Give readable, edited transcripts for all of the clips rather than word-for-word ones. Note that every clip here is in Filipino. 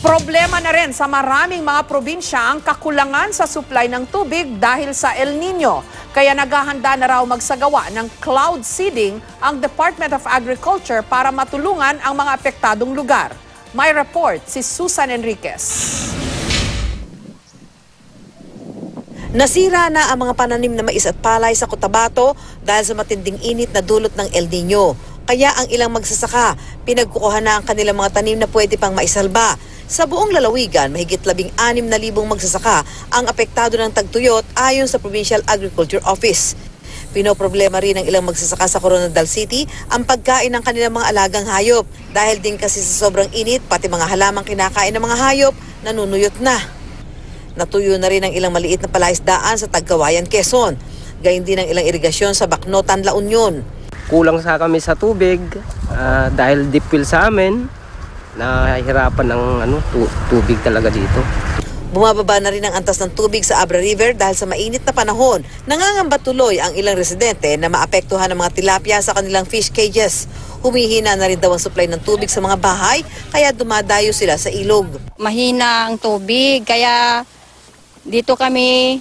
Problema na rin sa maraming mga probinsya ang kakulangan sa supply ng tubig dahil sa El Nino. Kaya naghahanda na raw magsagawa ng cloud seeding ang Department of Agriculture para matulungan ang mga apektadong lugar. May report si Susan Enriquez. Nasira na ang mga pananim na mais at palay sa Cotabato dahil sa matinding init na dulot ng El Nino. Kaya ang ilang magsasaka, pinagkukuha na ang kanilang mga tanim na pwede pang maisalba. Sa buong lalawigan, mahigit 16,000 magsasaka ang apektado ng tagtuyot ayon sa Provincial Agriculture Office. Pinoproblema rin ng ilang magsasaka sa Coronadal City ang pagkain ng kanilang mga alagang hayop. Dahil din kasi sa sobrang init, pati mga halamang kinakain ng mga hayop, nanunuyot na. Natuyo na rin ang ilang maliit na palaisdaan sa Tagkawayan, Quezon. Gayun din ang ilang irigasyon sa Bacnotan, La Union. Kulang sa kami sa tubig dahil deep well sa amin. Nahihirapan ng tubig talaga dito. Bumababa na rin ang antas ng tubig sa Abra River dahil sa mainit na panahon. Nangangamba tuloy ang ilang residente na maapektuhan ng mga tilapia sa kanilang fish cages. Humihina na rin daw ang supply ng tubig sa mga bahay kaya dumadayo sila sa ilog. Mahina ang tubig kaya dito kami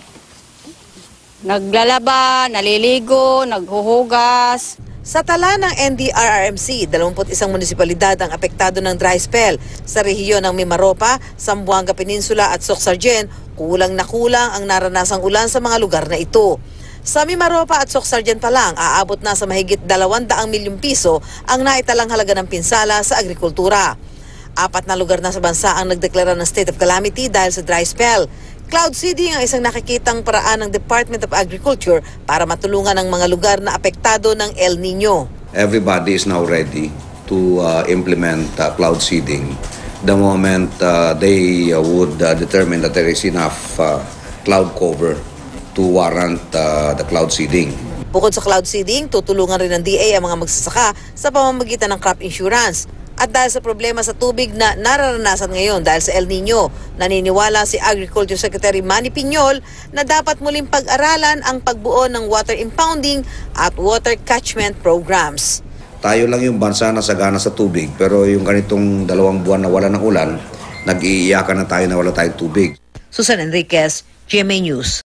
naglalaba, naliligo, naghuhugas. Sa tala ng NDRRMC, 21 munisipalidad ang apektado ng dry spell. Sa rehiyon ng Mimaropa, Zamboanga Peninsula at Soc-Sargen, kulang na kulang ang naranasang ulan sa mga lugar na ito. Sa Mimaropa at Soc-Sargen pa lang, aabot na sa mahigit 200 milyong piso ang naitalang halaga ng pinsala sa agrikultura. 4 na lugar na sa bansa ang nagdeklara ng state of calamity dahil sa dry spell. Cloud seeding ang isang nakikitang paraan ng Department of Agriculture para matulungan ang mga lugar na apektado ng El Nino. Everybody is now ready to implement cloud seeding. The moment they would determine that there is enough cloud cover to warrant the cloud seeding. Bukod sa cloud seeding, tutulungan rin ng DA ang mga magsasaka sa pamamagitan ng crop insurance. At dahil sa problema sa tubig na nararanasan ngayon dahil sa El Nino, naniniwala si Agriculture Secretary Manny Piñol na dapat muling pag-aralan ang pagbuo ng water impounding at water catchment programs. Tayo lang yung bansa na sagana sa tubig, pero yung ganitong 2 buwan na wala ng ulan, nag-iiyakan na tayo na wala tayong tubig. Susan Enriquez, GMA News.